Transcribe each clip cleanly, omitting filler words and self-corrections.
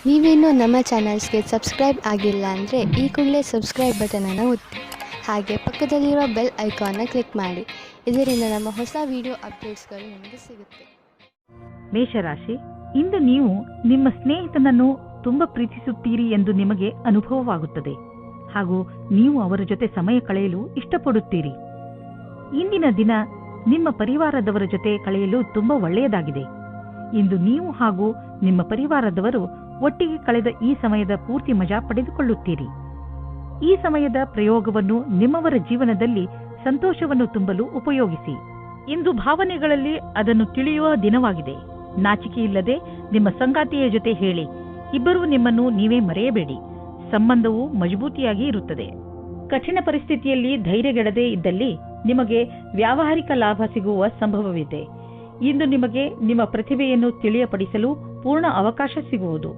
ನೀವೇನೂ ನಮ್ಮ ಚಾನಲ್ಸ್ಗೆ ಸಬ್ಸ್ಕ್ರೈಬ್ ಆಗಿಲ್ಲ ಅಂದರೆ ಈ ಕೂಡಲೇ ಸಬ್ಸ್ಕ್ರೈಬ್ ಬಟನನ್ನು ಒತ್ತಿ, ಹಾಗೆ ಪಕ್ಕದಲ್ಲಿರುವ ಬೆಲ್ ಐಕಾನ್ನ ಕ್ಲಿಕ್ ಮಾಡಿ. ಇದರಿಂದ ನಮ್ಮ ಹೊಸ ವಿಡಿಯೋ ಅಪ್ಡೇಟ್ಸ್ಗಳು ನಿಮಗೆ ಸಿಗುತ್ತೆ. ಮೇಷರಾಶಿ, ಇಂದು ನೀವು ನಿಮ್ಮ ಸ್ನೇಹಿತನನ್ನು ತುಂಬಾ ಪ್ರೀತಿಸುತ್ತೀರಿ ಎಂದು ನಿಮಗೆ ಅನುಭವವಾಗುತ್ತದೆ ಹಾಗೂ ನೀವು ಅವರ ಜೊತೆ ಸಮಯ ಕಳೆಯಲು ಇಷ್ಟಪಡುತ್ತೀರಿ. ಇಂದಿನ ದಿನ ನಿಮ್ಮ ಪರಿವಾರದವರ ಜೊತೆ ಕಳೆಯಲು ತುಂಬಾ ಒಳ್ಳೆಯದಾಗಿದೆ. ಇಂದು ನೀವು ಹಾಗೂ ನಿಮ್ಮ ಪರಿವಾರದವರು ಒಟ್ಟಿಗೆ ಕಳೆದ ಈ ಸಮಯದ ಪೂರ್ತಿ ಮಜಾ ಪಡೆದುಕೊಳ್ಳುತ್ತೀರಿ. ಈ ಸಮಯದ ಪ್ರಯೋಗವನ್ನು ನಿಮ್ಮವರ ಜೀವನದಲ್ಲಿ ಸಂತೋಷವನ್ನು ತುಂಬಲು ಉಪಯೋಗಿಸಿ. ಇಂದು ಭಾವನೆಗಳಲ್ಲಿ ಅದನ್ನು ತಿಳಿಯುವ ದಿನವಾಗಿದೆ. ನಾಚಿಕೆಯಿಲ್ಲದೆ ನಿಮ್ಮ ಸಂಗಾತಿಯ ಜೊತೆ ಹೇಳಿ. ಇಬ್ಬರೂ ನಿಮ್ಮನ್ನು ನೀವೇ ಮರೆಯಬೇಡಿ. ಸಂಬಂಧವು ಮಜಬೂತಿಯಾಗಿ ಇರುತ್ತದೆ. ಕಠಿಣ ಪರಿಸ್ಥಿತಿಯಲ್ಲಿ ಧೈರ್ಯಗೆಡದೆ ಇದ್ದಲ್ಲಿ ನಿಮಗೆ ವ್ಯಾವಹಾರಿಕ ಲಾಭ ಸಿಗುವ ಸಂಭವವಿದೆ. ಇಂದು ನಿಮಗೆ ನಿಮ್ಮ ಪ್ರತಿಭೆಯನ್ನು ತಿಳಿಯಪಡಿಸಲು ಪೂರ್ಣ ಅವಕಾಶ ಸಿಗುವುದು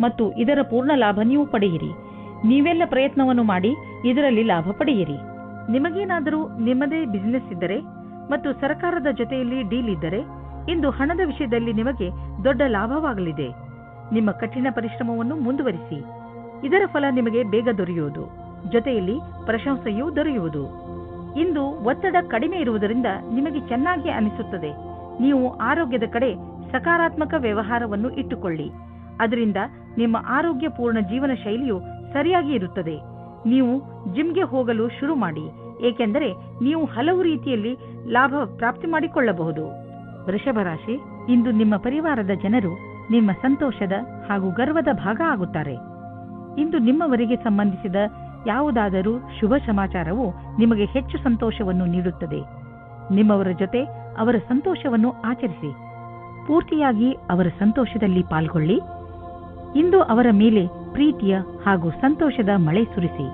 ಮತ್ತು ಇದರ ಪೂರ್ಣ ಲಾಭ ನೀವು ಪಡೆಯಿರಿ. ನೀವೆಲ್ಲ ಪ್ರಯತ್ನವನ್ನು ಮಾಡಿ ಇದರಲ್ಲಿ ಲಾಭ ಪಡೆಯಿರಿ. ನಿಮಗೇನಾದರೂ ನಿಮ್ಮದೇ ಬಿಸಿನೆಸ್ ಇದ್ದರೆ ಮತ್ತು ಸರ್ಕಾರದ ಜೊತೆಯಲ್ಲಿ ಡೀಲ್ ಇದ್ದರೆ ಇಂದು ಹಣದ ವಿಷಯದಲ್ಲಿ ನಿಮಗೆ ದೊಡ್ಡ ಲಾಭವಾಗಲಿದೆ. ನಿಮ್ಮ ಕಠಿಣ ಪರಿಶ್ರಮವನ್ನು ಮುಂದುವರಿಸಿ. ಇದರ ಫಲ ನಿಮಗೆ ಬೇಗ ದೊರೆಯುವುದು, ಜೊತೆಯಲ್ಲಿ ಪ್ರಶಂಸೆಯೂ ದೊರೆಯುವುದು. ಇಂದು ಒತ್ತಡ ಕಡಿಮೆ ಇರುವುದರಿಂದ ನಿಮಗೆ ಚೆನ್ನಾಗಿ ಅನಿಸುತ್ತದೆ. ನೀವು ಆರೋಗ್ಯದ ಕಡೆ ಸಕಾರಾತ್ಮಕ ವ್ಯವಹಾರವನ್ನು ಇಟ್ಟುಕೊಳ್ಳಿ. ಅದರಿಂದ ನಿಮ್ಮ ಆರೋಗ್ಯಪೂರ್ಣ ಜೀವನ ಶೈಲಿಯು ಸರಿಯಾಗಿ ಇರುತ್ತದೆ. ನೀವು ಜಿಮ್ಗೆ ಹೋಗಲು ಶುರು ಮಾಡಿ, ಏಕೆಂದರೆ ನೀವು ಹಲವು ರೀತಿಯಲ್ಲಿ ಲಾಭ ಪ್ರಾಪ್ತಿ ಮಾಡಿಕೊಳ್ಳಬಹುದು. ವೃಷಭ ರಾಶಿ, ಇಂದು ನಿಮ್ಮ ಪರಿವಾರದ ಜನರು ನಿಮ್ಮ ಸಂತೋಷದ ಹಾಗೂ ಗರ್ವದ ಭಾಗ ಆಗುತ್ತಾರೆ. ಇಂದು ನಿಮ್ಮವರಿಗೆ ಸಂಬಂಧಿಸಿದ ಯಾವುದಾದರೂ ಶುಭ ಸಮಾಚಾರವು ನಿಮಗೆ ಹೆಚ್ಚು ಸಂತೋಷವನ್ನು ನೀಡುತ್ತದೆ. ನಿಮ್ಮವರ ಜೊತೆ ಅವರ ಸಂತೋಷವನ್ನು ಆಚರಿಸಿ. ಪೂರ್ತಿಯಾಗಿ ಅವರ ಸಂತೋಷದಲ್ಲಿ ಪಾಲ್ಗೊಳ್ಳಿ. ಇಂದು ಅವರ ಮೇಲೆ ಪ್ರೀತಿಯ ಹಾಗೂ ಸಂತೋಷದ ಮಳೆ ಸುರಿಸಿ.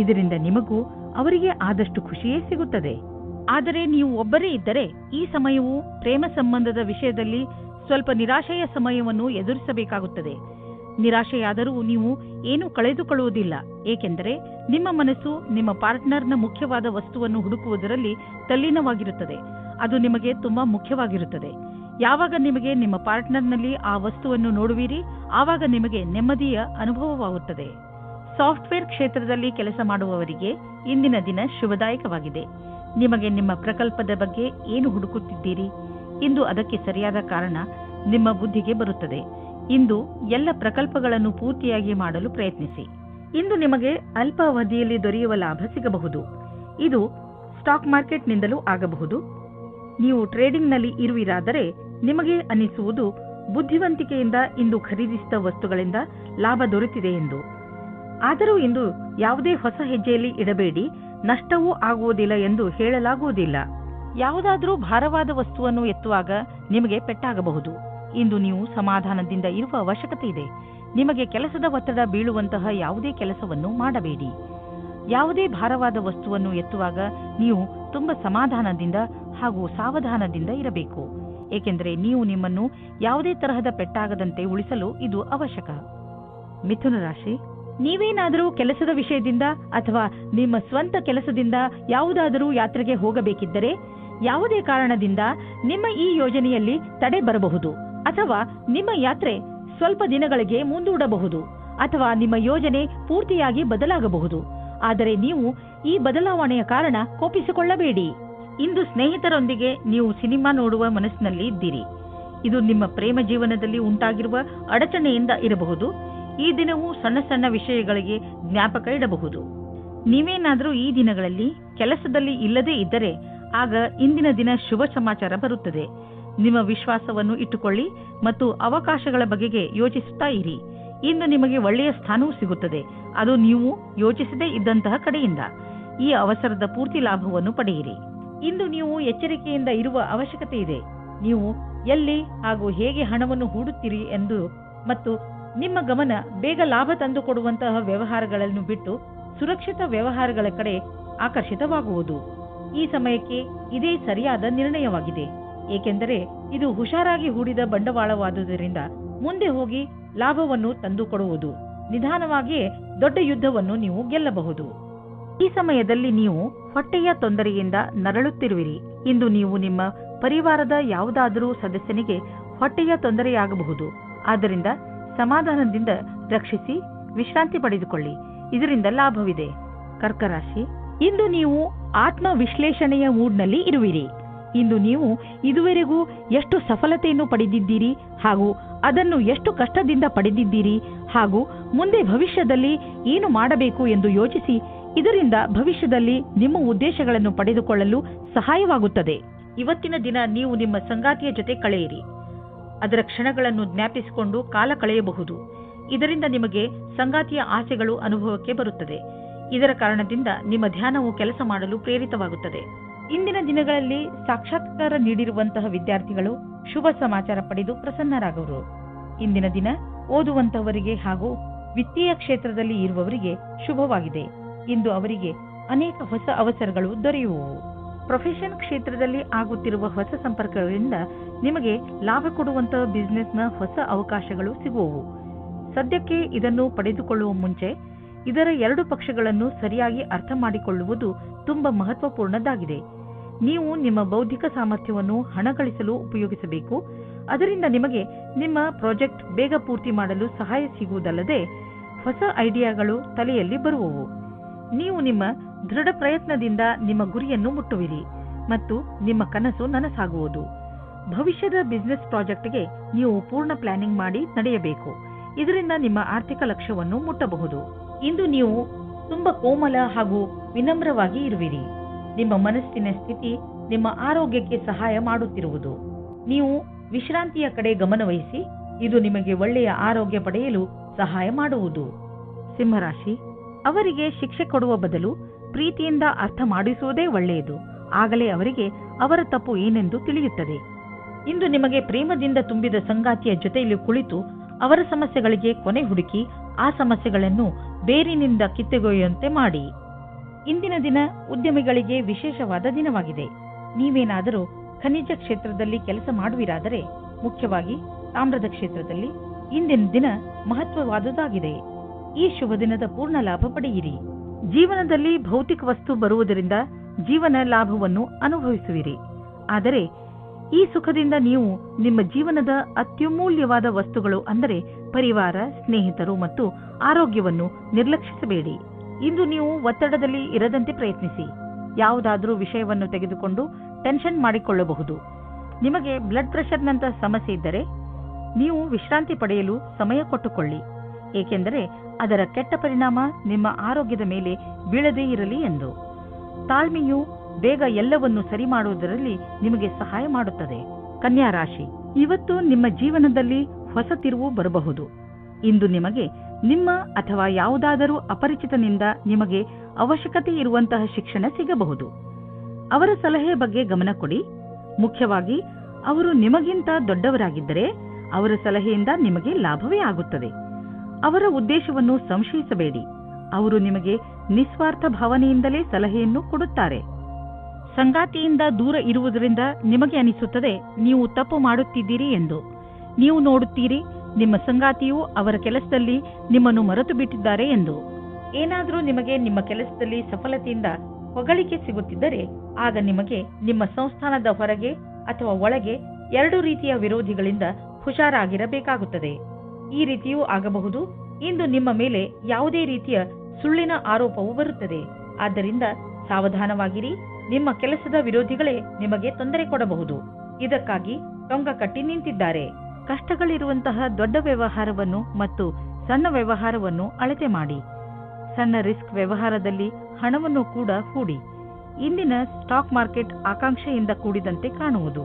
ಇದರಿಂದ ನಿಮಗೂ ಅವರಿಗೆ ಆದಷ್ಟು ಖುಷಿಯೇ ಸಿಗುತ್ತದೆ. ಆದರೆ ನೀವು ಒಬ್ಬರೇ ಇದ್ದರೆ ಈ ಸಮಯವು ಪ್ರೇಮ ಸಂಬಂಧದ ವಿಷಯದಲ್ಲಿ ಸ್ವಲ್ಪ ನಿರಾಶೆಯ ಸಮಯವನ್ನು ಎದುರಿಸಬೇಕಾಗುತ್ತದೆ. ನಿರಾಶೆಯಾದರೂ ನೀವು ಏನೂ ಕಳೆದುಕೊಳ್ಳುವುದಿಲ್ಲ, ಏಕೆಂದರೆ ನಿಮ್ಮ ಮನಸ್ಸು ನಿಮ್ಮ ಪಾರ್ಟ್ನರ್ನ ಮುಖ್ಯವಾದ ವಸ್ತುವನ್ನು ಹುಡುಕುವುದರಲ್ಲಿ ತಲ್ಲೀನವಾಗಿರುತ್ತದೆ. ಅದು ನಿಮಗೆ ತುಂಬಾ ಮುಖ್ಯವಾಗಿರುತ್ತದೆ. ಯಾವಾಗ ನಿಮಗೆ ನಿಮ್ಮ ಪಾರ್ಟ್ನರ್ನಲ್ಲಿ ಆ ವಸ್ತುವನ್ನು ನೋಡುವಿರಿ, ಆವಾಗ ನಿಮಗೆ ನೆಮ್ಮದಿಯ ಅನುಭವವಾಗುತ್ತದೆ. ಸಾಫ್ಟ್ವೇರ್ ಕ್ಷೇತ್ರದಲ್ಲಿ ಕೆಲಸ ಮಾಡುವವರಿಗೆ ಇಂದಿನ ದಿನ ಶುಭದಾಯಕವಾಗಿದೆ. ನಿಮಗೆ ನಿಮ್ಮ ಪ್ರಕಲ್ಪದ ಬಗ್ಗೆ ಏನು ಹುಡುಕುತ್ತಿದ್ದೀರಿ, ಇಂದು ಅದಕ್ಕೆ ಸರಿಯಾದ ಕಾರಣ ನಿಮ್ಮ ಬುದ್ಧಿಗೆ ಬರುತ್ತದೆ. ಇಂದು ಎಲ್ಲ ಪ್ರಕಲ್ಪಗಳನ್ನು ಪೂರ್ತಿಯಾಗಿ ಮಾಡಲು ಪ್ರಯತ್ನಿಸಿ. ಇಂದು ನಿಮಗೆ ಅಲ್ಪ ಅವಧಿಯಲ್ಲಿ ದೊರೆಯುವ ಲಾಭ ಸಿಗಬಹುದು. ಇದು ಸ್ಟಾಕ್ ಮಾರ್ಕೆಟ್ನಿಂದಲೂ ಆಗಬಹುದು. ನೀವು ಟ್ರೇಡಿಂಗ್ನಲ್ಲಿ ಇರುವಿರಾದರೆ ನಿಮಗೆ ಅನಿಸುವುದು ಬುದ್ಧಿವಂತಿಕೆಯಿಂದ ಇಂದು ಖರೀದಿಸಿದ ವಸ್ತುಗಳಿಂದ ಲಾಭ ದೊರೆತಿದೆ ಎಂದು. ಆದರೂ ಇಂದು ಯಾವುದೇ ಹೊಸ ಹೆಜ್ಜೆಯಲ್ಲಿ ಇಡಬೇಡಿ. ನಷ್ಟವೂ ಆಗುವುದಿಲ್ಲ ಎಂದು ಹೇಳಲಾಗುವುದಿಲ್ಲ. ಯಾವುದಾದರೂ ಭಾರವಾದ ವಸ್ತುವನ್ನು ಎತ್ತುವಾಗ ನಿಮಗೆ ಪೆಟ್ಟಾಗಬಹುದು. ಇಂದು ನೀವು ಸಮಾಧಾನದಿಂದ ಇರುವ ಅವಶ್ಯಕತೆ ಇದೆ. ನಿಮಗೆ ಕೆಲಸದ ಒತ್ತಡ ಬೀಳುವಂತಹ ಯಾವುದೇ ಕೆಲಸವನ್ನು ಮಾಡಬೇಡಿ. ಯಾವುದೇ ಭಾರವಾದ ವಸ್ತುವನ್ನು ಎತ್ತುವಾಗ ನೀವು ತುಂಬಾ ಸಮಾಧಾನದಿಂದ ಹಾಗೂ ಸಾವಧಾನದಿಂದ ಇರಬೇಕು, ಏಕೆಂದರೆ ನೀವು ನಿಮ್ಮನ್ನು ಯಾವುದೇ ತರಹದ ಪೆಟ್ಟಾಗದಂತೆ ಉಳಿಸಲು ಇದು ಅವಶ್ಯಕ. ಮಿಥುನ ರಾಶಿ, ನೀವೇನಾದರೂ ಕೆಲಸದ ವಿಷಯದಿಂದ ಅಥವಾ ನಿಮ್ಮ ಸ್ವಂತ ಕೆಲಸದಿಂದ ಯಾವುದಾದರೂ ಯಾತ್ರೆಗೆ ಹೋಗಬೇಕಿದ್ದರೆ ಯಾವುದೇ ಕಾರಣದಿಂದ ನಿಮ್ಮ ಈ ಯೋಜನೆಯಲ್ಲಿ ತಡೆ ಬರಬಹುದು, ಅಥವಾ ನಿಮ್ಮ ಯಾತ್ರೆ ಸ್ವಲ್ಪ ದಿನಗಳಿಗೆ ಮುಂದೂಡಬಹುದು, ಅಥವಾ ನಿಮ್ಮ ಯೋಜನೆ ಪೂರ್ತಿಯಾಗಿ ಬದಲಾಗಬಹುದು. ಆದರೆ ನೀವು ಈ ಬದಲಾವಣೆಯ ಕಾರಣ ಕೋಪಿಸಿಕೊಳ್ಳಬೇಡಿ. ಇಂದು ಸ್ನೇಹಿತರೊಂದಿಗೆ ನೀವು ಸಿನಿಮಾ ನೋಡುವ ಮನಸ್ಸಿನಲ್ಲಿ ಇದ್ದೀರಿ. ಇದು ನಿಮ್ಮ ಪ್ರೇಮ ಜೀವನದಲ್ಲಿ ಉಂಟಾಗಿರುವ ಅಡಚಣೆಯಿಂದ ಇರಬಹುದು. ಈ ದಿನವೂ ಸಣ್ಣ ಸಣ್ಣ ವಿಷಯಗಳಿಗೆ ಜ್ಞಾಪಕ ಇಡಬಹುದು. ನೀವೇನಾದರೂ ಈ ದಿನಗಳಲ್ಲಿ ಕೆಲಸದಲ್ಲಿ ಇಲ್ಲದೇ ಇದ್ದರೆ ಆಗ ಇಂದಿನ ದಿನ ಶುಭ ಸಮಾಚಾರ ಬರುತ್ತದೆ. ನಿಮ್ಮ ವಿಶ್ವಾಸವನ್ನು ಇಟ್ಟುಕೊಳ್ಳಿ ಮತ್ತು ಅವಕಾಶಗಳ ಬಗೆಗೆ ಯೋಚಿಸುತ್ತಾ ಇರಿ. ಇಂದು ನಿಮಗೆ ಒಳ್ಳೆಯ ಸ್ಥಾನವೂ ಸಿಗುತ್ತದೆ, ಅದು ನೀವು ಯೋಚಿಸದೇ ಇದ್ದಂತಹ ಕಡೆಯಿಂದ. ಈ ಅವಸರದ ಪೂರ್ತಿ ಲಾಭವನ್ನು ಪಡೆಯಿರಿ. ಇಂದು ನೀವು ಎಚ್ಚರಿಕೆಯಿಂದ ಇರುವ ಅವಶ್ಯಕತೆ ಇದೆ. ನೀವು ಎಲ್ಲಿ ಹಾಗೂ ಹೇಗೆ ಹಣವನ್ನು ಹೂಡುತ್ತೀರಿ ಎಂದು ಮತ್ತು ನಿಮ್ಮ ಗಮನ ಬೇಗ ಲಾಭ ತಂದುಕೊಡುವಂತಹ ವ್ಯವಹಾರಗಳನ್ನು ಬಿಟ್ಟು ಸುರಕ್ಷಿತ ವ್ಯವಹಾರಗಳ ಕಡೆ ಆಕರ್ಷಿತವಾಗುವುದು. ಈ ಸಮಯಕ್ಕೆ ಇದೇ ಸರಿಯಾದ ನಿರ್ಣಯವಾಗಿದೆ, ಏಕೆಂದರೆ ಇದು ಹುಷಾರಾಗಿ ಹೂಡಿದ ಬಂಡವಾಳವಾದುದರಿಂದ ಮುಂದೆ ಹೋಗಿ ಲಾಭವನ್ನು ತಂದುಕೊಡುವುದು. ನಿಧಾನವಾಗಿಯೇ ದೊಡ್ಡ ಯುದ್ಧವನ್ನು ನೀವು ಗೆಲ್ಲಬಹುದು. ಈ ಸಮಯದಲ್ಲಿ ನೀವು ಹೊಟ್ಟೆಯ ತೊಂದರೆಯಿಂದ ನರಳುತ್ತಿರುವಿರಿ. ಇಂದು ನೀವು ನಿಮ್ಮ ಪರಿವಾರದ ಯಾವುದಾದರೂ ಸದಸ್ಯನಿಗೆ ಹೊಟ್ಟೆಯ ತೊಂದರೆಯಾಗಬಹುದು. ಆದ್ದರಿಂದ ಸಮಾಧಾನದಿಂದ ರಕ್ಷಿಸಿ ವಿಶ್ರಾಂತಿ ಪಡೆದುಕೊಳ್ಳಿ. ಇದರಿಂದ ಲಾಭವಿದೆ. ಕರ್ಕ ರಾಶಿ, ಇಂದು ನೀವು ಆತ್ಮ ವಿಶ್ಲೇಷಣೆಯ ಮೂಡ್ನಲ್ಲಿ ಇರುವಿರಿ. ಇಂದು ನೀವು ಇದುವರೆಗೂ ಎಷ್ಟು ಸಫಲತೆಯನ್ನು ಪಡೆದಿದ್ದೀರಿ ಹಾಗೂ ಅದನ್ನು ಎಷ್ಟು ಕಷ್ಟದಿಂದ ಪಡೆದಿದ್ದೀರಿ ಹಾಗೂ ಮುಂದೆ ಭವಿಷ್ಯದಲ್ಲಿ ಏನು ಮಾಡಬೇಕು ಎಂದು ಯೋಚಿಸಿ. ಇದರಿಂದ ಭವಿಷ್ಯದಲ್ಲಿ ನಿಮ್ಮ ಉದ್ದೇಶಗಳನ್ನು ಪಡೆದುಕೊಳ್ಳಲು ಸಹಾಯವಾಗುತ್ತದೆ. ಇವತ್ತಿನ ದಿನ ನೀವು ನಿಮ್ಮ ಸಂಗಾತಿಯ ಜೊತೆ ಕಳೆಯಿರಿ. ಅದರ ಕ್ಷಣಗಳನ್ನು ಜ್ಞಾಪಿಸಿಕೊಂಡು ಕಾಲ ಕಳೆಯಬಹುದು. ಇದರಿಂದ ನಿಮಗೆ ಸಂಗಾತಿಯ ಆಸೆಗಳು ಅನುಭವಕ್ಕೆ ಬರುತ್ತದೆ. ಇದರ ಕಾರಣದಿಂದ ನಿಮ್ಮ ಧ್ಯಾನವು ಕೆಲಸ ಮಾಡಲು ಪ್ರೇರಿತವಾಗುತ್ತದೆ. ಇಂದಿನ ದಿನಗಳಲ್ಲಿ ಸಾಕ್ಷಾತ್ಕಾರ ನೀಡಿರುವಂತಹ ವಿದ್ಯಾರ್ಥಿಗಳು ಶುಭ ಸಮಾಚಾರ ಪಡೆದು ಪ್ರಸನ್ನರಾಗುವರು. ಇಂದಿನ ದಿನ ಓದುವಂತಹವರಿಗೆ ಹಾಗೂ ವಿತ್ತೀಯ ಕ್ಷೇತ್ರದಲ್ಲಿ ಇರುವವರಿಗೆ ಶುಭವಾಗಿದೆ. ಇಂದು ಅವರಿಗೆ ಅನೇಕ ಹೊಸ ಅವಸರಗಳು ದೊರೆಯುವವು. ಪ್ರೊಫೆಷನ್ ಕ್ಷೇತ್ರದಲ್ಲಿ ಆಗುತ್ತಿರುವ ಹೊಸ ಸಂಪರ್ಕಗಳಿಂದ ನಿಮಗೆ ಲಾಭ ಕೊಡುವಂತಹ ಬಿಸಿನೆಸ್ನ ಹೊಸ ಅವಕಾಶಗಳು ಸಿಗುವವು. ಸದ್ಯಕ್ಕೆ ಇದನ್ನು ಪಡೆದುಕೊಳ್ಳುವ ಮುಂಚೆ ಇದರ ಎರಡು ಪಕ್ಷಗಳನ್ನು ಸರಿಯಾಗಿ ಅರ್ಥ ಮಾಡಿಕೊಳ್ಳುವುದು ತುಂಬಾ ಮಹತ್ವಪೂರ್ಣದ್ದಾಗಿದೆ. ನೀವು ನಿಮ್ಮ ಬೌದ್ಧಿಕ ಸಾಮರ್ಥ್ಯವನ್ನು ಹಣ ಗಳಿಸಲು ಉಪಯೋಗಿಸಬೇಕು. ಅದರಿಂದ ನಿಮಗೆ ನಿಮ್ಮ ಪ್ರಾಜೆಕ್ಟ್ ಬೇಗ ಪೂರ್ತಿ ಮಾಡಲು ಸಹಾಯ ಸಿಗುವುದಲ್ಲದೆ ಹೊಸ ಐಡಿಯಾಗಳು ತಲೆಯಲ್ಲಿ ಬರುವವು. ನೀವು ನಿಮ್ಮ ದೃಢ ಪ್ರಯತ್ನದಿಂದ ನಿಮ್ಮ ಗುರಿಯನ್ನು ಮುಟ್ಟುವಿರಿ ಮತ್ತು ನಿಮ್ಮ ಕನಸು ನನಸಾಗುವುದು. ಭವಿಷ್ಯದ ಬಿಸಿನೆಸ್ ಪ್ರಾಜೆಕ್ಟ್ಗೆ ನೀವು ಪೂರ್ಣ ಪ್ಲಾನಿಂಗ್ ಮಾಡಿ ನಡೆಯಬೇಕು. ಇದರಿಂದ ನಿಮ್ಮ ಆರ್ಥಿಕ ಲಕ್ಷ್ಯವನ್ನು ಮುಟ್ಟಬಹುದು. ಇಂದು ನೀವು ತುಂಬಾ ಕೋಮಲ ಹಾಗೂ ವಿನಮ್ರವಾಗಿ ಇರುವಿರಿ. ನಿಮ್ಮ ಮನಸ್ಸಿನ ಸ್ಥಿತಿ ನಿಮ್ಮ ಆರೋಗ್ಯಕ್ಕೆ ಸಹಾಯ ಮಾಡುತ್ತಿರುವುದು. ನೀವು ವಿಶ್ರಾಂತಿಯ ಕಡೆ ಗಮನವಹಿಸಿ. ಇದು ನಿಮಗೆ ಒಳ್ಳೆಯ ಆರೋಗ್ಯ ಪಡೆಯಲು ಸಹಾಯ ಮಾಡುವುದು. ಸಿಂಹರಾಶಿ, ಅವರಿಗೆ ಶಿಕ್ಷೆ ಕೊಡುವ ಬದಲು ಪ್ರೀತಿಯಿಂದ ಅರ್ಥ ಮಾಡಿಸುವುದೇ ಒಳ್ಳೆಯದು. ಆಗಲೇ ಅವರಿಗೆ ಅವರ ತಪ್ಪು ಏನೆಂದು ತಿಳಿಯುತ್ತದೆ. ಇಂದು ನಿಮಗೆ ಪ್ರೇಮದಿಂದ ತುಂಬಿದ ಸಂಗಾತಿಯ ಜೊತೆಯಲ್ಲಿ ಕುಳಿತು ಅವರ ಸಮಸ್ಯೆಗಳಿಗೆ ಕೊನೆ ಹುಡುಕಿ ಆ ಸಮಸ್ಯೆಗಳನ್ನು ಬೇರಿನಿಂದ ಕಿತ್ತೊಗೆಯುವಂತೆ ಮಾಡಿ. ಇಂದಿನ ದಿನ ಉದ್ಯಮಿಗಳಿಗೆ ವಿಶೇಷವಾದ ದಿನವಾಗಿದೆ. ನೀವೇನಾದರೂ ಖನಿಜ ಕ್ಷೇತ್ರದಲ್ಲಿ ಕೆಲಸ ಮಾಡುವಿರಾದರೆ, ಮುಖ್ಯವಾಗಿ ತಾಮ್ರದ ಕ್ಷೇತ್ರದಲ್ಲಿ, ಇಂದಿನ ದಿನ ಮಹತ್ವವಾದುದಾಗಿದೆ. ಈ ಶುಭ ದಿನದ ಪೂರ್ಣ ಲಾಭ ಪಡೆಯಿರಿ. ಜೀವನದಲ್ಲಿ ಭೌತಿಕ ವಸ್ತು ಬರುವುದರಿಂದ ಜೀವನ ಲಾಭವನ್ನು ಅನುಭವಿಸುವಿರಿ. ಆದರೆ ಈ ಸುಖದಿಂದ ನೀವು ನಿಮ್ಮ ಜೀವನದ ಅತ್ಯಮೂಲ್ಯವಾದ ವಸ್ತುಗಳು ಅಂದರೆ ಪರಿವಾರ, ಸ್ನೇಹಿತರು ಮತ್ತು ಆರೋಗ್ಯವನ್ನು ನಿರ್ಲಕ್ಷಿಸಬೇಡಿ. ಇಂದು ನೀವು ಒತ್ತಡದಲ್ಲಿ ಇರದಂತೆ ಪ್ರಯತ್ನಿಸಿ. ಯಾವುದಾದರೂ ವಿಷಯವನ್ನು ತೆಗೆದುಕೊಂಡು ಟೆನ್ಷನ್ ಮಾಡಿಕೊಳ್ಳಬಹುದು. ನಿಮಗೆ ಬ್ಲಡ್ ಪ್ರೆಷರ್ನಂತಹ ಸಮಸ್ಯೆ ಇದ್ದರೆ ನೀವು ವಿಶ್ರಾಂತಿ ಪಡೆಯಲು ಸಮಯ ಕೊಟ್ಟುಕೊಳ್ಳಿ. ಏಕೆಂದರೆ ಅದರ ಕೆಟ್ಟ ಪರಿಣಾಮ ನಿಮ್ಮ ಆರೋಗ್ಯದ ಮೇಲೆ ಬೀಳದೇ ಇರಲಿ ಎಂದು. ತಾಳ್ಮೆಯು ಬೇಗ ಎಲ್ಲವನ್ನು ಸರಿ ಮಾಡುವುದರಲ್ಲಿ ನಿಮಗೆ ಸಹಾಯ ಮಾಡುತ್ತದೆ. ಕನ್ಯಾ ರಾಶಿ, ಇವತ್ತು ನಿಮ್ಮ ಜೀವನದಲ್ಲಿ ಹೊಸ ತಿರುವು ಬರಬಹುದು. ಇಂದು ನಿಮಗೆ ನಿಮ್ಮ ಅಥವಾ ಯಾವುದಾದರೂ ಅಪರಿಚಿತನಿಂದ ನಿಮಗೆ ಅವಶ್ಯಕತೆ ಇರುವಂತಹ ಶಿಕ್ಷಣ ಸಿಗಬಹುದು. ಅವರ ಸಲಹೆಯ ಬಗ್ಗೆ ಗಮನ ಕೊಡಿ. ಮುಖ್ಯವಾಗಿ ಅವರು ನಿಮಗಿಂತ ದೊಡ್ಡವರಾಗಿದ್ದರೆ ಅವರ ಸಲಹೆಯಿಂದ ನಿಮಗೆ ಲಾಭವೇ ಆಗುತ್ತದೆ. ಅವರ ಉದ್ದೇಶವನ್ನು ಸಂಶಯಿಸಬೇಡಿ. ಅವರು ನಿಮಗೆ ನಿಸ್ವಾರ್ಥ ಭಾವನೆಯಿಂದಲೇ ಸಲಹೆಯನ್ನು ಕೊಡುತ್ತಾರೆ. ಸಂಗಾತಿಯಿಂದ ದೂರ ಇರುವುದರಿಂದ ನಿಮಗೆ ಅನಿಸುತ್ತದೆ ನೀವು ತಪ್ಪು ಮಾಡುತ್ತಿದ್ದೀರಿ ಎಂದು. ನೀವು ನೋಡುತ್ತೀರಿ ನಿಮ್ಮ ಸಂಗಾತಿಯು ಅವರ ಕೆಲಸದಲ್ಲಿ ನಿಮ್ಮನ್ನು ಮರೆತು ಬಿಟ್ಟಿದ್ದಾರೆ ಎಂದು. ಏನಾದರೂ ನಿಮಗೆ ನಿಮ್ಮ ಕೆಲಸದಲ್ಲಿ ಸಫಲತೆಯಿಂದ ಹೊಗಳಿಕೆ ಸಿಗುತ್ತಿದ್ದರೆ ಆಗ ನಿಮಗೆ ನಿಮ್ಮ ಸಂಸ್ಥಾನದ ಹೊರಗೆ ಅಥವಾ ಒಳಗೆ ಎರಡು ರೀತಿಯ ವಿರೋಧಿಗಳಿಂದ ಹುಷಾರಾಗಿರಬೇಕಾಗುತ್ತದೆ. ಈ ರೀತಿಯೂ ಆಗಬಹುದು. ಇಂದು ನಿಮ್ಮ ಮೇಲೆ ಯಾವುದೇ ರೀತಿಯ ಸುಳ್ಳಿನ ಆರೋಪವು ಬರುತ್ತದೆ. ಆದ್ದರಿಂದ ಸಾವಧಾನವಾಗಿರಿ. ನಿಮ್ಮ ಕೆಲಸದ ವಿರೋಧಿಗಳೇ ನಿಮಗೆ ತೊಂದರೆ ಕೊಡಬಹುದು. ಇದಕ್ಕಾಗಿ ಟೊಂಗ ಕಟ್ಟಿ ನಿಂತಿದ್ದಾರೆ. ಕಷ್ಟಗಳಿರುವಂತಹ ದೊಡ್ಡ ವ್ಯವಹಾರವನ್ನು ಮತ್ತು ಸಣ್ಣ ವ್ಯವಹಾರವನ್ನು ಅಳತೆ ಮಾಡಿ. ಸಣ್ಣ ರಿಸ್ಕ್ ವ್ಯವಹಾರದಲ್ಲಿ ಹಣವನ್ನು ಕೂಡ ಹೂಡಿ. ಇಂದಿನ ಸ್ಟಾಕ್ ಮಾರ್ಕೆಟ್ ಆಕಾಂಕ್ಷೆಯಿಂದ ಕೂಡಿದಂತೆ ಕಾಣುವುದು.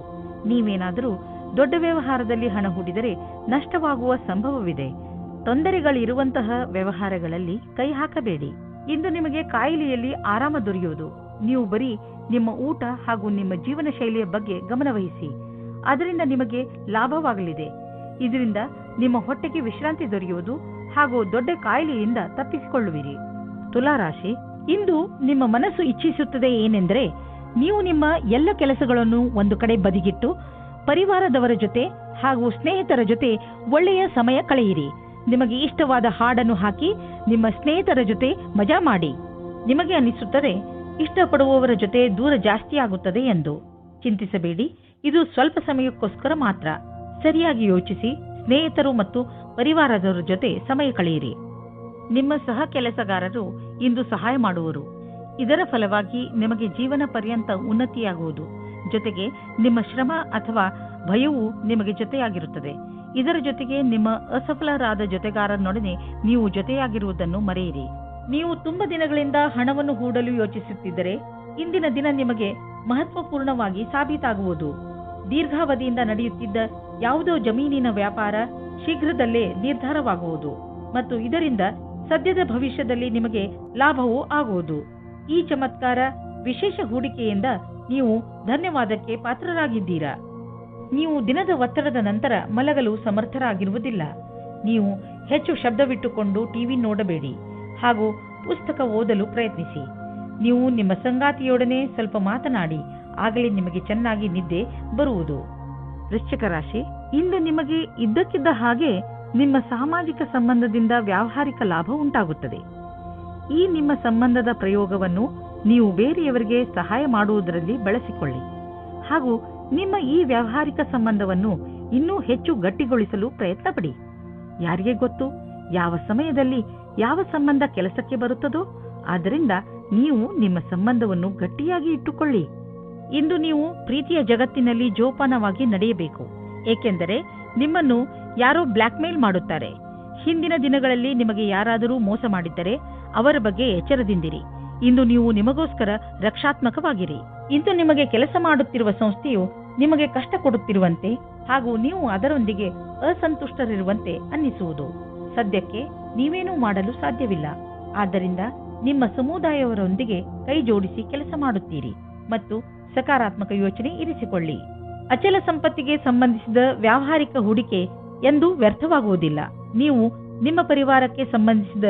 ನೀವೇನಾದರೂ ದೊಡ್ಡ ವ್ಯವಹಾರದಲ್ಲಿ ಹಣ ಹೂಡಿದರೆ ನಷ್ಟವಾಗುವ ಸಂಭವವಿದೆ. ತೊಂದರೆಗಳಿರುವಂತಹ ವ್ಯವಹಾರಗಳಲ್ಲಿ ಕೈ ಹಾಕಬೇಡಿ. ಇಂದು ನಿಮಗೆ ಕಾಯಿಲೆಯಲ್ಲಿ ಆರಾಮ ದೊರೆಯುವುದು. ನೀವು ಬರೀ ನಿಮ್ಮ ಊಟ ಹಾಗೂ ನಿಮ್ಮ ಜೀವನ ಶೈಲಿಯ ಬಗ್ಗೆ ಗಮನವಹಿಸಿ. ಅದರಿಂದ ನಿಮಗೆ ಲಾಭವಾಗಲಿದೆ. ಇದರಿಂದ ನಿಮ್ಮ ಹೊಟ್ಟೆಗೆ ವಿಶ್ರಾಂತಿ ದೊರೆಯುವುದು ಹಾಗೂ ದೊಡ್ಡ ಕಾಯಿಲೆಯಿಂದ ತಪ್ಪಿಸಿಕೊಳ್ಳುವಿರಿ. ತುಲಾರಾಶಿ, ಇಂದು ನಿಮ್ಮ ಮನಸ್ಸು ಇಚ್ಛಿಸುತ್ತದೆ ಏನೆಂದರೆ ನೀವು ನಿಮ್ಮ ಎಲ್ಲ ಕೆಲಸಗಳನ್ನು ಒಂದು ಕಡೆ ಬದಿಗಿಟ್ಟು ಪರಿವಾರದವರ ಜೊತೆ ಹಾಗೂ ಸ್ನೇಹಿತರ ಜೊತೆ ಒಳ್ಳೆಯ ಸಮಯ ಕಳೆಯಿರಿ. ನಿಮಗೆ ಇಷ್ಟವಾದ ಹಾಡನ್ನು ಹಾಕಿ ನಿಮ್ಮ ಸ್ನೇಹಿತರ ಜೊತೆ ಮಜಾ ಮಾಡಿ. ನಿಮಗೆ ಅನಿಸುತ್ತದೆ ಇಷ್ಟಪಡುವವರ ಜೊತೆ ದೂರ ಜಾಸ್ತಿ ಆಗುತ್ತದೆ ಎಂದು. ಚಿಂತಿಸಬೇಡಿ, ಇದು ಸ್ವಲ್ಪ ಸಮಯಕ್ಕೋಸ್ಕರ ಮಾತ್ರ. ಸರಿಯಾಗಿ ಯೋಚಿಸಿ. ಸ್ನೇಹಿತರು ಮತ್ತು ಪರಿವಾರದವರ ಜೊತೆ ಸಮಯ ಕಳೆಯಿರಿ. ನಿಮ್ಮ ಸಹ ಕೆಲಸಗಾರರು ಇಂದು ಸಹಾಯ ಮಾಡುವರು. ಇದರ ಫಲವಾಗಿ ನಿಮಗೆ ಜೀವನ ಪರ್ಯಂತ ಉನ್ನತಿಯಾಗುವುದು. ಜೊತೆಗೆ ನಿಮ್ಮ ಶ್ರಮ ಅಥವಾ ಭಯವು ನಿಮಗೆ ಜೊತೆಯಾಗಿರುತ್ತದೆ. ಇದರ ಜೊತೆಗೆ ನಿಮ್ಮ ಅಸಫಲರಾದ ಜೊತೆಗಾರನೊಡನೆ ನೀವು ಜೊತೆಯಾಗಿರುವುದನ್ನು ಮರೆಯಿರಿ. ನೀವು ತುಂಬ ದಿನಗಳಿಂದ ಹಣವನ್ನು ಹೂಡಲು ಯೋಚಿಸುತ್ತಿದ್ದರೆ ಇಂದಿನ ದಿನ ನಿಮಗೆ ಮಹತ್ವಪೂರ್ಣವಾಗಿ ಸಾಬೀತಾಗುವುದು. ದೀರ್ಘಾವಧಿಯಿಂದ ನಡೆಯುತ್ತಿದ್ದ ಯಾವುದೋ ಜಮೀನಿನ ವ್ಯಾಪಾರ ಶೀಘ್ರದಲ್ಲೇ ನಿರ್ಧಾರವಾಗುವುದು ಮತ್ತು ಇದರಿಂದ ಸದ್ಯದ ಭವಿಷ್ಯದಲ್ಲಿ ನಿಮಗೆ ಲಾಭವೂ ಆಗುವುದು. ಈ ಚಮತ್ಕಾರ ವಿಶೇಷ ಹೂಡಿಕೆಯಿಂದ ನೀವು ಧನ್ಯವಾದಕ್ಕೆ ಪಾತ್ರರಾಗಿದ್ದೀರಾ. ನೀವು ದಿನದ ಒತ್ತಡದ ನಂತರ ಮಲಗಲು ಸಮರ್ಥರಾಗಿರುವುದಿಲ್ಲ. ನೀವು ಹೆಚ್ಚು ಶಬ್ದವಿಟ್ಟುಕೊಂಡು ಟಿವಿ ನೋಡಬೇಡಿ ಹಾಗೂ ಪುಸ್ತಕ ಓದಲು ಪ್ರಯತ್ನಿಸಿ. ನೀವು ನಿಮ್ಮ ಸಂಗಾತಿಯೊಡನೆ ಸ್ವಲ್ಪ ಮಾತನಾಡಿ, ಆಗಲೇ ನಿಮಗೆ ಚೆನ್ನಾಗಿ ನಿದ್ದೆ ಬರುವುದು. ವೃಶ್ಚಿಕ ರಾಶಿ, ಇಂದು ನಿಮಗೆ ಇದ್ದಕ್ಕಿದ್ದ ಹಾಗೆ ನಿಮ್ಮ ಸಾಮಾಜಿಕ ಸಂಬಂಧದಿಂದ ವ್ಯಾವಹಾರಿಕ ಲಾಭ ಉಂಟಾಗುತ್ತದೆ. ಈ ನಿಮ್ಮ ಸಂಬಂಧದ ಪ್ರಯೋಗವನ್ನು ನೀವು ಬೇರೆಯವರಿಗೆ ಸಹಾಯ ಮಾಡುವುದರಲ್ಲಿ ಬಳಸಿಕೊಳ್ಳಿ ಹಾಗೂ ನಿಮ್ಮ ಈ ವ್ಯಾವಹಾರಿಕ ಸಂಬಂಧವನ್ನು ಇನ್ನೂ ಹೆಚ್ಚು ಗಟ್ಟಿಗೊಳಿಸಲು ಪ್ರಯತ್ನ ಪಡಿ. ಯಾರಿಗೆ ಗೊತ್ತು ಯಾವ ಸಮಯದಲ್ಲಿ ಯಾವ ಸಂಬಂಧ ಕೆಲಸಕ್ಕೆ ಬರುತ್ತದೋ. ಆದ್ದರಿಂದ ನೀವು ನಿಮ್ಮ ಸಂಬಂಧವನ್ನು ಗಟ್ಟಿಯಾಗಿ ಇಟ್ಟುಕೊಳ್ಳಿ. ಇಂದು ನೀವು ಪ್ರೀತಿಯ ಜಗತ್ತಿನಲ್ಲಿ ಜೋಪಾನವಾಗಿ ನಡೆಯಬೇಕು, ಏಕೆಂದರೆ ನಿಮ್ಮನ್ನು ಯಾರೋ ಬ್ಲ್ಯಾಕ್ಮೇಲ್ ಮಾಡುತ್ತಾರೆ. ಹಿಂದಿನ ದಿನಗಳಲ್ಲಿ ನಿಮಗೆ ಯಾರಾದರೂ ಮೋಸ ಮಾಡಿದ್ದರೆ ಅವರ ಬಗ್ಗೆ ಎಚ್ಚರದಿಂದಿರಿ. ಇಂದು ನೀವು ನಿಮಗೋಸ್ಕರ ರಕ್ಷಾತ್ಮಕವಾಗಿರಿ. ಇಂದು ನಿಮಗೆ ಕೆಲಸ ಮಾಡುತ್ತಿರುವ ಸಂಸ್ಥೆಯು ನಿಮಗೆ ಕಷ್ಟ ಕೊಡುತ್ತಿರುವಂತೆ ಹಾಗೂ ನೀವು ಅದರೊಂದಿಗೆ ಅಸಂತುಷ್ಟರಿರುವಂತೆ ಅನ್ನಿಸುವುದು. ಸದ್ಯಕ್ಕೆ ನೀವೇನೂ ಮಾಡಲು ಸಾಧ್ಯವಿಲ್ಲ. ಆದ್ದರಿಂದ ನಿಮ್ಮ ಸಮುದಾಯವರೊಂದಿಗೆ ಕೈ ಜೋಡಿಸಿ ಕೆಲಸ ಮಾಡುತ್ತೀರಿ ಮತ್ತು ಸಕಾರಾತ್ಮಕ ಯೋಚನೆ ಇರಿಸಿಕೊಳ್ಳಿ. ಅಚಲ ಸಂಪತ್ತಿಗೆ ಸಂಬಂಧಿಸಿದ ವ್ಯಾವಹಾರಿಕ ಹೂಡಿಕೆ ಎಂದು ವ್ಯರ್ಥವಾಗುವುದಿಲ್ಲ. ನೀವು ನಿಮ್ಮ ಪರಿವಾರಕ್ಕೆ ಸಂಬಂಧಿಸಿದ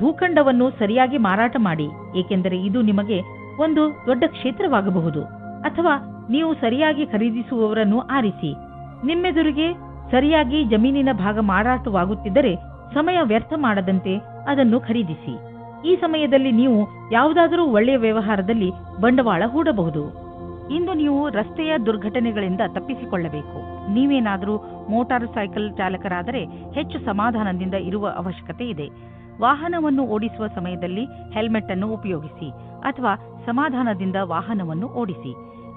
ಭೂಖಂಡವನ್ನು ಸರಿಯಾಗಿ ಮಾರಾಟ ಮಾಡಿ, ಏಕೆಂದರೆ ಇದು ನಿಮಗೆ ಒಂದು ದೊಡ್ಡ ಕ್ಷೇತ್ರವಾಗಬಹುದು. ಅಥವಾ ನೀವು ಸರಿಯಾಗಿ ಖರೀದಿಸುವವರನ್ನು ಆರಿಸಿ. ನಿಮ್ಮೆದುರಿಗೆ ಸರಿಯಾಗಿ ಜಮೀನಿನ ಭಾಗ ಮಾರಾಟವಾಗುತ್ತಿದ್ದರೆ ಸಮಯ ವ್ಯರ್ಥ ಮಾಡದಂತೆ ಅದನ್ನು ಖರೀದಿಸಿ. ಈ ಸಮಯದಲ್ಲಿ ನೀವು ಯಾವುದಾದರೂ ಒಳ್ಳೆಯ ವ್ಯವಹಾರದಲ್ಲಿ ಬಂಡವಾಳ ಹೂಡಬಹುದು. ಇಂದು ನೀವು ರಸ್ತೆಯ ದುರ್ಘಟನೆಗಳಿಂದ ತಪ್ಪಿಸಿಕೊಳ್ಳಬೇಕು. ನೀವೇನಾದರೂ ಮೋಟಾರು ಸೈಕಲ್ ಚಾಲಕರಾದರೆ ಹೆಚ್ಚು ಸಮಾಧಾನದಿಂದ ಇರುವ ಅವಶ್ಯಕತೆ ಇದೆ. ವಾಹನವನ್ನು ಓಡಿಸುವ ಸಮಯದಲ್ಲಿ ಹೆಲ್ಮೆಟ್ ಅನ್ನು ಉಪಯೋಗಿಸಿ ಅಥವಾ ಸಮಾಧಾನದಿಂದ ವಾಹನವನ್ನು ಓಡಿಸಿ.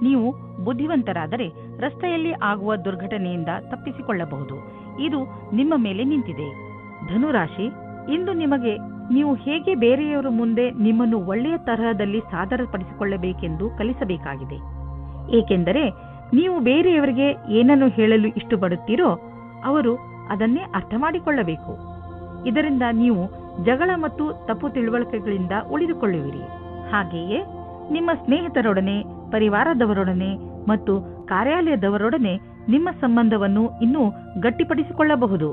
ನೀವು ಬುದ್ಧಿವಂತರಾದರೆ ರಸ್ತೆಯಲ್ಲಿ ಆಗುವ ದುರ್ಘಟನೆಯಿಂದ ತಪ್ಪಿಸಿಕೊಳ್ಳಬಹುದು. ಇದು ನಿಮ್ಮ ಮೇಲೆ ನಿಂತಿದೆ. ಧನುರಾಶಿ, ಇಂದು ನಿಮಗೆ ನೀವು ಹೇಗೆ ಬೇರೆಯವರ ಮುಂದೆ ನಿಮ್ಮನ್ನು ಒಳ್ಳೆಯ ತರಹದಲ್ಲಿ ಸಾದರಪಡಿಸಿಕೊಳ್ಳಬೇಕೆಂದು ಕಲಿಸಬೇಕಾಗಿದೆ. ಏಕೆಂದರೆ ನೀವು ಬೇರೆಯವರಿಗೆ ಏನನ್ನು ಹೇಳಲು ಇಷ್ಟಪಡುತ್ತೀರೋ ಅವರು ಅದನ್ನೇ ಅರ್ಥ ಮಾಡಿಕೊಳ್ಳಬೇಕು. ಇದರಿಂದ ನೀವು ಜಗಳ ಮತ್ತು ತಪ್ಪು ತಿಳುವಳಿಕೆಗಳಿಂದ ಉಳಿದುಕೊಳ್ಳುವಿರಿ. ಹಾಗೆಯೇ ನಿಮ್ಮ ಸ್ನೇಹಿತರೊಡನೆ, ಪರಿವಾರದವರೊಡನೆ ಮತ್ತು ಕಾರ್ಯಾಲಯದವರೊಡನೆ ನಿಮ್ಮ ಸಂಬಂಧವನ್ನು ಇನ್ನೂ ಗಟ್ಟಿಪಡಿಸಿಕೊಳ್ಳಬಹುದು.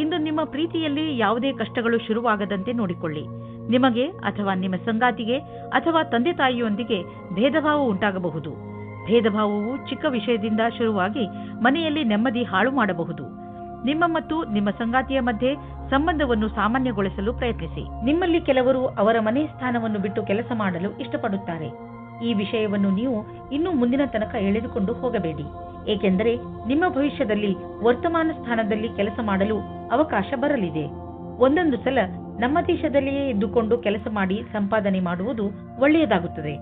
ಇಂದು ನಿಮ್ಮ ಪ್ರೀತಿಯಲ್ಲಿ ಯಾವುದೇ ಕಷ್ಟಗಳು ಶುರುವಾಗದಂತೆ ನೋಡಿಕೊಳ್ಳಿ. ನಿಮಗೆ ಅಥವಾ ನಿಮ್ಮ ಸಂಗಾತಿಗೆ ಅಥವಾ ತಂದೆ ತಾಯಿಯೊಂದಿಗೆ ಭೇದಭಾವ ಉಂಟಾಗಬಹುದು. ಭೇದಭಾವವು ಚಿಕ್ಕ ವಿಷಯದಿಂದ ಶುರುವಾಗಿ ಮನೆಯಲ್ಲಿ ನೆಮ್ಮದಿ ಹಾಳು ಮಾಡಬಹುದು. ನಿಮ್ಮ ಮತ್ತು ನಿಮ್ಮ ಸಂಗಾತಿಯ ಮಧ್ಯೆ ಸಂಬಂಧವನ್ನು ಸಾಮಾನ್ಯಗೊಳಿಸಲು ಪ್ರಯತ್ನಿಸಿ. ನಿಮ್ಮಲ್ಲಿ ಕೆಲವರು ಅವರ ಮನೆ ಸ್ಥಾನವನ್ನು ಬಿಟ್ಟು ಕೆಲಸ ಮಾಡಲು ಇಷ್ಟಪಡುತ್ತಾರೆ. ಈ ವಿಷಯವನ್ನು ನೀವು ಇನ್ನೂ ಮುಂದಿನ ತನಕ ಎಳೆದುಕೊಂಡು ಹೋಗಬೇಡಿ, ಏಕೆಂದರೆ ನಿಮ್ಮ ಭವಿಷ್ಯದಲ್ಲಿ ವರ್ತಮಾನ ಸ್ಥಾನದಲ್ಲಿ ಕೆಲಸ ಮಾಡಲು ಅವಕಾಶ ಬರಲಿದೆ. ಒಂದೊಂದು ಸಲ ನಮ್ಮ ದೇಶದಲ್ಲಿಯೇ ಇದ್ದುಕೊಂಡು ಕೆಲಸ ಮಾಡಿ ಸಂಪಾದನೆ ಮಾಡುವುದು ಒಳ್ಳೆಯದಾಗುತ್ತದೆ.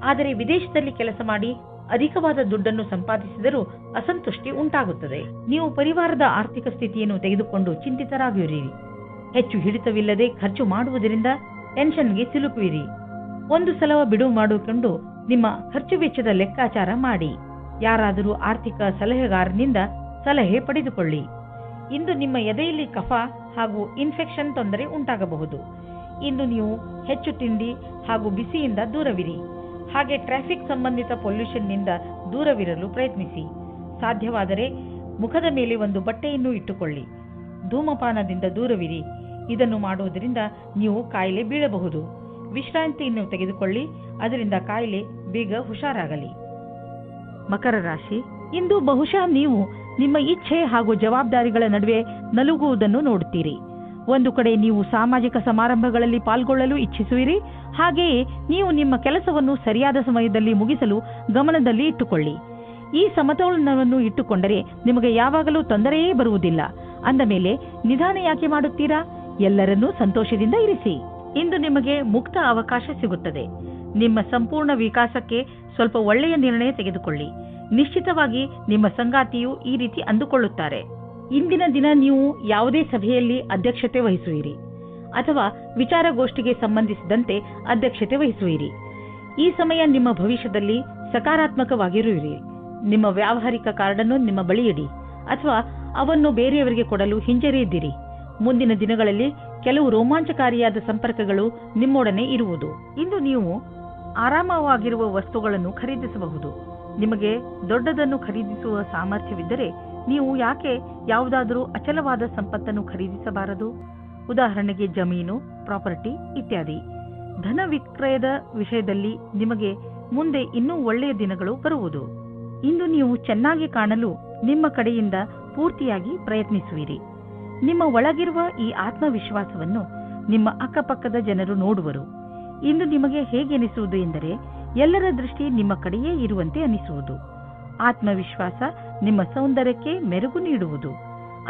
ಆದರೆ ವಿದೇಶದಲ್ಲಿ ಕೆಲಸ ಮಾಡಿ ಅಧಿಕವಾದ ದುಡ್ಡನ್ನು ಸಂಪಾದಿಸಿದರೂ ಅಸಂತುಷ್ಟಿ ಉಂಟಾಗುತ್ತದೆ. ನೀವು ಪರಿವಾರದ ಆರ್ಥಿಕ ಸ್ಥಿತಿಯನ್ನು ತೆಗೆದುಕೊಂಡು ಚಿಂತಿತರಾಗಿರುವಿರಿ. ಹೆಚ್ಚು ಹಿಡಿತವಿಲ್ಲದೆ ಖರ್ಚು ಮಾಡುವುದರಿಂದ ಟೆನ್ಷನ್ಗೆ ಸಿಲುಕುವಿರಿ. ಒಂದು ಸಲ ಬಿಡುವು ಮಾಡಿಕೊಂಡು ನಿಮ್ಮ ಖರ್ಚು ವೆಚ್ಚದ ಲೆಕ್ಕಾಚಾರ ಮಾಡಿ. ಯಾರಾದರೂ ಆರ್ಥಿಕ ಸಲಹೆಗಾರನಿಂದ ಸಲಹೆ ಪಡೆದುಕೊಳ್ಳಿ. ಇಂದು ನಿಮ್ಮ ಎದೆಯಲ್ಲಿ ಕಫ ಹಾಗೂ ಇನ್ಫೆಕ್ಷನ್ ತೊಂದರೆ ಉಂಟಾಗಬಹುದು. ಇಂದು ನೀವು ಹೆಚ್ಚು ತಿಂಡಿ ಹಾಗೂ ಬಿಸಿಯಿಂದ ದೂರವಿರಿ. ಹಾಗೆ ಟ್ರಾಫಿಕ್ ಸಂಬಂಧಿತ ಪೊಲ್ಯೂಷನ್ನಿಂದ ದೂರವಿರಲು ಪ್ರಯತ್ನಿಸಿ. ಸಾಧ್ಯವಾದರೆ ಮುಖದ ಮೇಲೆ ಒಂದು ಬಟ್ಟೆಯನ್ನು ಇಟ್ಟುಕೊಳ್ಳಿ. ಧೂಮಪಾನದಿಂದ ದೂರವಿರಿ. ಇದನ್ನು ಮಾಡುವುದರಿಂದ ನೀವು ಕಾಯಿಲೆ ಬೀಳಬಹುದು. ವಿಶ್ರಾಂತಿಯನ್ನು ತೆಗೆದುಕೊಳ್ಳಿ, ಅದರಿಂದ ಕಾಯಿಲೆ ಬೇಗ ಹುಷಾರಾಗಲಿ. ಮಕರ ರಾಶಿ, ಇಂದು ಬಹುಶಃ ನೀವು ನಿಮ್ಮ ಇಚ್ಛೆ ಹಾಗೂ ಜವಾಬ್ದಾರಿಗಳ ನಡುವೆ ನಲುಗುವುದನ್ನು ನೋಡುತ್ತೀರಿ. ಒಂದು ಕಡೆ ನೀವು ಸಾಮಾಜಿಕ ಸಮಾರಂಭಗಳಲ್ಲಿ ಪಾಲ್ಗೊಳ್ಳಲು ಇಚ್ಛಿಸುವಿರಿ. ಹಾಗೆಯೇ ನೀವು ನಿಮ್ಮ ಕೆಲಸವನ್ನು ಸರಿಯಾದ ಸಮಯದಲ್ಲಿ ಮುಗಿಸಲು ಗಮನದಲ್ಲಿ ಇಟ್ಟುಕೊಳ್ಳಿ. ಈ ಸಮತೋಲನವನ್ನು ಇಟ್ಟುಕೊಂಡರೆ ನಿಮಗೆ ಯಾವಾಗಲೂ ತೊಂದರೆಯೇ ಬರುವುದಿಲ್ಲ. ಅಂದ ಮೇಲೆ ನಿಧಾನ ಯಾಕೆ ಮಾಡುತ್ತೀರಾ? ಎಲ್ಲರನ್ನೂ ಸಂತೋಷದಿಂದ ಇರಿಸಿ. ಇಂದು ನಿಮಗೆ ಮುಕ್ತ ಅವಕಾಶ ಸಿಗುತ್ತದೆ. ನಿಮ್ಮ ಸಂಪೂರ್ಣ ವಿಕಾಸಕ್ಕೆ ಸ್ವಲ್ಪ ಒಳ್ಳೆಯ ನಿರ್ಣಯ ತೆಗೆದುಕೊಳ್ಳಿ. ನಿಶ್ಚಿತವಾಗಿ ನಿಮ್ಮ ಸಂಗಾತಿಯು ಈ ರೀತಿ ಅಂದುಕೊಳ್ಳುತ್ತಾರೆ. ಇಂದಿನ ದಿನ ನೀವು ಯಾವುದೇ ಸಭೆಯಲ್ಲಿ ಅಧ್ಯಕ್ಷತೆ ವಹಿಸುವಿರಿ ಅಥವಾ ವಿಚಾರಗೋಷ್ಠಿಗೆ ಸಂಬಂಧಿಸಿದಂತೆ ಅಧ್ಯಕ್ಷತೆ ವಹಿಸುವಿರಿ. ಈ ಸಮಯ ನಿಮ್ಮ ಭವಿಷ್ಯದಲ್ಲಿ ಸಕಾರಾತ್ಮಕವಾಗಿರುವಿರಿ. ನಿಮ್ಮ ವ್ಯಾವಹಾರಿಕ ಕಾರ್ಡನ್ನು ನಿಮ್ಮ ಬಳಿ ಇಡಿ ಅಥವಾ ಅವನ್ನು ಬೇರೆಯವರಿಗೆ ಕೊಡಲು ಹಿಂಜರಿಯದಿರಿ. ಮುಂದಿನ ದಿನಗಳಲ್ಲಿ ಕೆಲವು ರೋಮಾಂಚಕಾರಿಯಾದ ಸಂಪರ್ಕಗಳು ನಿಮ್ಮೊಡನೆ ಇರುವುದು. ಇಂದು ನೀವು ಆರಾಮವಾಗಿರುವ ವಸ್ತುಗಳನ್ನು ಖರೀದಿಸಬಹುದು. ನಿಮಗೆ ದೊಡ್ಡದನ್ನು ಖರೀದಿಸುವ ಸಾಮರ್ಥ್ಯವಿದ್ದರೆ ನೀವು ಯಾಕೆ ಯಾವುದಾದರೂ ಅಚಲವಾದ ಸಂಪತ್ತನ್ನು ಖರೀದಿಸಬಾರದು? ಉದಾಹರಣೆಗೆ ಜಮೀನು, ಪ್ರಾಪರ್ಟಿ ಇತ್ಯಾದಿ. ಧನ ವಿಕ್ರಯದ ವಿಷಯದಲ್ಲಿ ನಿಮಗೆ ಮುಂದೆ ಇನ್ನೂ ಒಳ್ಳೆಯ ದಿನಗಳು ಬರುವುದು. ಇಂದು ನೀವು ಚೆನ್ನಾಗಿ ಕಾಣಲು ನಿಮ್ಮ ಕಡೆಯಿಂದ ಪೂರ್ತಿಯಾಗಿ ಪ್ರಯತ್ನಿಸುವಿರಿ. ನಿಮ್ಮ ಒಳಗಿರುವ ಈ ಆತ್ಮವಿಶ್ವಾಸವನ್ನು ನಿಮ್ಮ ಅಕ್ಕಪಕ್ಕದ ಜನರು ನೋಡುವರು. ಇಂದು ನಿಮಗೆ ಹೇಗೆನಿಸುವುದು ಎಂದರೆ ಎಲ್ಲರ ದೃಷ್ಟಿ ನಿಮ್ಮ ಕಡೆಯೇ ಇರುವಂತೆ ಅನಿಸುವುದು. ಆತ್ಮವಿಶ್ವಾಸ ನಿಮ್ಮ ಸೌಂದರ್ಯಕ್ಕೆ ಮೆರುಗು ನೀಡುವುದು.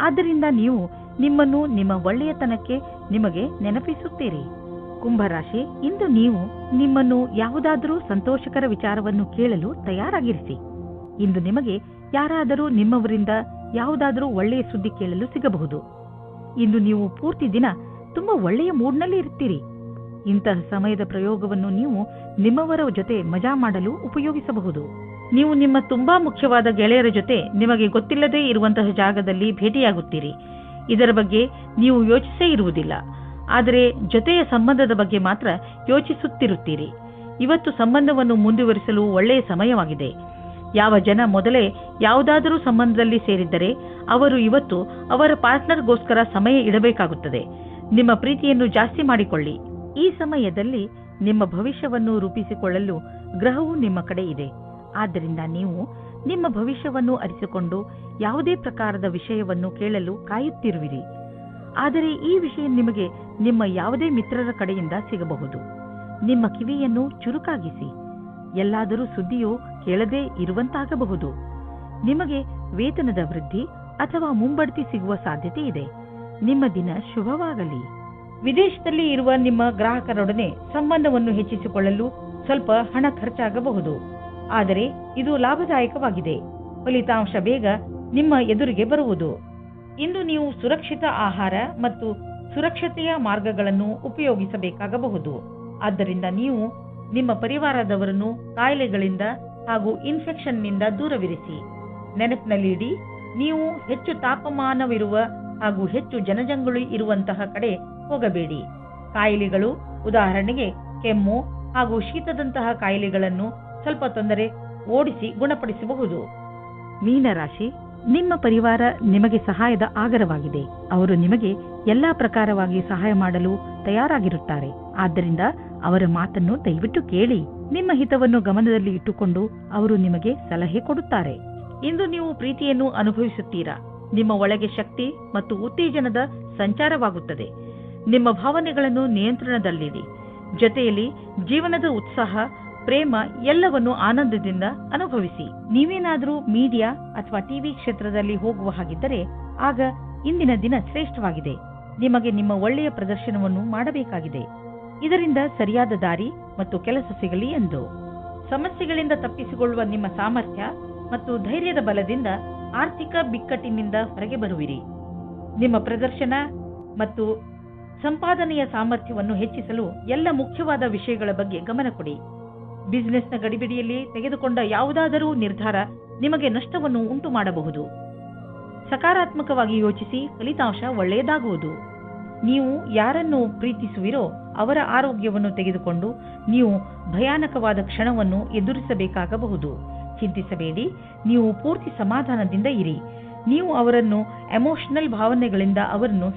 ಆದ್ದರಿಂದ ನೀವು ನಿಮ್ಮನ್ನು ನಿಮ್ಮ ಒಳ್ಳೆಯತನಕ್ಕೆ ನಿಮಗೆ ನೆನಪಿಸುತ್ತೀರಿ. ಕುಂಭರಾಶಿ, ಇಂದು ನೀವು ನಿಮ್ಮನ್ನು ಯಾವುದಾದರೂ ಸಂತೋಷಕರ ವಿಚಾರವನ್ನು ಕೇಳಲು ತಯಾರಾಗಿರಿಸಿ. ಇಂದು ನಿಮಗೆ ಯಾರಾದರೂ ನಿಮ್ಮವರಿಂದ ಯಾವುದಾದರೂ ಒಳ್ಳೆಯ ಸುದ್ದಿ ಕೇಳಲು ಸಿಗಬಹುದು. ಇಂದು ನೀವು ಪೂರ್ತಿ ದಿನ ತುಂಬಾ ಒಳ್ಳೆಯ ಮೂಡ್ನಲ್ಲಿ ಇರುತ್ತೀರಿ. ಇಂತಹ ಸಮಯದ ಪ್ರಯೋಗವನ್ನು ನೀವು ನಿಮ್ಮವರ ಜೊತೆ ಮಜಾ ಮಾಡಲು ಉಪಯೋಗಿಸಬಹುದು. ನೀವು ನಿಮ್ಮ ತುಂಬಾ ಮುಖ್ಯವಾದ ಗೆಳೆಯರ ಜೊತೆ ನಿಮಗೆ ಗೊತ್ತಿಲ್ಲದೇ ಇರುವಂತಹ ಜಾಗದಲ್ಲಿ ಭೇಟಿಯಾಗುತ್ತೀರಿ. ಇದರ ಬಗ್ಗೆ ನೀವು ಯೋಚಿಸೇ ಇರುವುದಿಲ್ಲ, ಆದರೆ ಜೊತೆಯ ಸಂಬಂಧದ ಬಗ್ಗೆ ಮಾತ್ರ ಯೋಚಿಸುತ್ತಿರುತ್ತೀರಿ. ಇವತ್ತು ಸಂಬಂಧವನ್ನು ಮುಂದುವರಿಸಲು ಒಳ್ಳೆಯ ಸಮಯವಾಗಿದೆ. ಯಾವ ಜನ ಮೊದಲೇ ಯಾವುದಾದರೂ ಸಂಬಂಧದಲ್ಲಿ ಸೇರಿದ್ದರೆ ಅವರು ಇವತ್ತು ಅವರ ಪಾರ್ಟ್ನರ್ಗೋಸ್ಕರ ಸಮಯ ಇಡಬೇಕಾಗುತ್ತದೆ. ನಿಮ್ಮ ಪ್ರೀತಿಯನ್ನು ಜಾಸ್ತಿ ಮಾಡಿಕೊಳ್ಳಿ. ಈ ಸಮಯದಲ್ಲಿ ನಿಮ್ಮ ಭವಿಷ್ಯವನ್ನು ರೂಪಿಸಿಕೊಳ್ಳಲು ಗ್ರಹವು ನಿಮ್ಮ ಕಡೆ ಇದೆ. ಆದ್ದರಿಂದ ನೀವು ನಿಮ್ಮ ಭವಿಷ್ಯವನ್ನು ಅರಿತುಕೊಂಡು ಯಾವುದೇ ಪ್ರಕಾರದ ವಿಷಯವನ್ನು ಕೇಳಲು ಕಾಯುತ್ತಿರುವಿರಿ. ಆದರೆ ಈ ವಿಷಯ ನಿಮಗೆ ನಿಮ್ಮ ಯಾವುದೇ ಮಿತ್ರರ ಕಡೆಯಿಂದ ಸಿಗಬಹುದು. ನಿಮ್ಮ ಕಿವಿಯನ್ನು ಚುರುಕಾಗಿಸಿ. ಎಲ್ಲಾದರೂ ಸುದ್ದಿಯು ಕೇಳದೇ ಇರುವಂತಾಗಬಹುದು. ನಿಮಗೆ ವೇತನದ ವೃದ್ಧಿ ಅಥವಾ ಮುಂಬಡ್ತಿ ಸಿಗುವ ಸಾಧ್ಯತೆ ಇದೆ. ನಿಮ್ಮ ದಿನ ಶುಭವಾಗಲಿ. ವಿದೇಶದಲ್ಲಿ ಇರುವ ನಿಮ್ಮ ಗ್ರಾಹಕರೊಡನೆ ಸಂಬಂಧವನ್ನು ಹೆಚ್ಚಿಸಿಕೊಳ್ಳಲು ಸ್ವಲ್ಪ ಹಣ ಖರ್ಚಾಗಬಹುದು, ಆದರೆ ಇದು ಲಾಭದಾಯಕವಾಗಿದೆ. ಫಲಿತಾಂಶ ಬೇಗ ನಿಮ್ಮ ಎದುರಿಗೆ ಬರುವುದು. ಇಂದು ನೀವು ಸುರಕ್ಷಿತ ಆಹಾರ ಮತ್ತು ಸುರಕ್ಷತೆಯ ಮಾರ್ಗಗಳನ್ನು ಉಪಯೋಗಿಸಬೇಕಾಗಬಹುದು. ಆದ್ದರಿಂದ ನೀವು ನಿಮ್ಮ ಪರಿವಾರದವರನ್ನು ಕಾಯಿಲೆಗಳಿಂದ ಹಾಗೂ ಇನ್ಫೆಕ್ಷನ್ನಿಂದ ದೂರವಿರಿಸಿ. ನೆನಪಿನಲ್ಲಿಡಿ, ನೀವು ಹೆಚ್ಚು ತಾಪಮಾನವಿರುವ ಹಾಗೂ ಹೆಚ್ಚು ಜನಜಂಗುಳಿ ಇರುವಂತಹ ಕಡೆ ಹೋಗಬೇಡಿ. ಕಾಯಿಲೆಗಳು, ಉದಾಹರಣೆಗೆ ಕೆಮ್ಮು ಹಾಗೂ ಶೀತದಂತಹ ಕಾಯಿಲೆಗಳನ್ನು ಸ್ವಲ್ಪ ತೊಂದರೆ ಓಡಿಸಿ ಗುಣಪಡಿಸಬಹುದು. ಮೀನರಾಶಿ, ನಿಮ್ಮ ಪರಿವಾರ ನಿಮಗೆ ಸಹಾಯದ ಆಗರವಾಗಿದೆ. ಅವರು ನಿಮಗೆ ಎಲ್ಲಾ ಪ್ರಕಾರವಾಗಿ ಸಹಾಯ ಮಾಡಲು ತಯಾರಾಗಿರುತ್ತಾರೆ. ಆದ್ದರಿಂದ ಅವರ ಮಾತನ್ನು ದಯವಿಟ್ಟು ಕೇಳಿ. ನಿಮ್ಮ ಹಿತವನ್ನು ಗಮನದಲ್ಲಿ ಇಟ್ಟುಕೊಂಡು ಅವರು ನಿಮಗೆ ಸಲಹೆ ಕೊಡುತ್ತಾರೆ. ಇಂದು ನೀವು ಪ್ರೀತಿಯನ್ನು ಅನುಭವಿಸುತ್ತೀರಾ. ನಿಮ್ಮ ಒಳಗೆ ಶಕ್ತಿ ಮತ್ತು ಉತ್ತೇಜನದ ಸಂಚಾರವಾಗುತ್ತದೆ. ನಿಮ್ಮ ಭಾವನೆಗಳನ್ನು ನಿಯಂತ್ರಣದಲ್ಲಿಡಿ. ಜೊತೆಯಲ್ಲಿ ಜೀವನದ ಉತ್ಸಾಹ, ಪ್ರೇಮ ಎಲ್ಲವನ್ನು ಆನಂದದಿಂದ ಅನುಭವಿಸಿ. ನೀವೇನಾದರೂ ಮೀಡಿಯಾ ಅಥವಾ ಟಿವಿ ಕ್ಷೇತ್ರದಲ್ಲಿ ಹೋಗುವ ಹಾಗಿದ್ದರೆ ಆಗ ಇಂದಿನ ದಿನ ಶ್ರೇಷ್ಠವಾಗಿದೆ. ನಿಮಗೆ ನಿಮ್ಮ ಒಳ್ಳೆಯ ಪ್ರದರ್ಶನವನ್ನು ಮಾಡಬೇಕಾಗಿದೆ. ಇದರಿಂದ ಸರಿಯಾದ ದಾರಿ ಮತ್ತು ಕೆಲಸ ಸಿಗಲಿ ಎಂದು. ಸಮಸ್ಯೆಗಳಿಂದ ತಪ್ಪಿಸಿಕೊಳ್ಳುವ ನಿಮ್ಮ ಸಾಮರ್ಥ್ಯ ಮತ್ತು ಧೈರ್ಯದ ಬಲದಿಂದ ಆರ್ಥಿಕ ಬಿಕ್ಕಟ್ಟಿನಿಂದ ಹೊರಗೆ ಬರುವಿರಿ. ನಿಮ್ಮ ಪ್ರದರ್ಶನ ಮತ್ತು ಸಂಪಾದನೆಯ ಸಾಮರ್ಥ್ಯವನ್ನು ಹೆಚ್ಚಿಸಲು ಎಲ್ಲ ಮುಖ್ಯವಾದ ವಿಷಯಗಳ ಬಗ್ಗೆ ಗಮನ ಕೊಡಿ. ಬಿಸಿನೆಸ್ನ ಗಡಿಬಿಡಿಯಲ್ಲಿ ತೆಗೆದುಕೊಂಡ ಯಾವುದಾದರೂ ನಿರ್ಧಾರ ನಿಮಗೆ ನಷ್ಟವನ್ನು ಉಂಟು ಮಾಡಬಹುದು. ಸಕಾರಾತ್ಮಕವಾಗಿ ಯೋಚಿಸಿ, ಫಲಿತಾಂಶ ಒಳ್ಳೆಯದಾಗುವುದು. ನೀವು ಯಾರನ್ನು ಪ್ರೀತಿಸುವಿರೋ ಅವರ ಆರೋಗ್ಯವನ್ನು ತೆಗೆದುಕೊಂಡು ನೀವು ಭಯಾನಕವಾದ ಕ್ಷಣವನ್ನು ಎದುರಿಸಬೇಕಾಗಬಹುದು. ಚಿಂತಿಸಬೇಡಿ, ನೀವು ಪೂರ್ತಿ ಸಮಾಧಾನದಿಂದ ಇರಿ. ನೀವು ಅವರನ್ನು ಎಮೋಷನಲ್ ಭಾವನೆಗಳಿಂದ ಅವರನ್ನು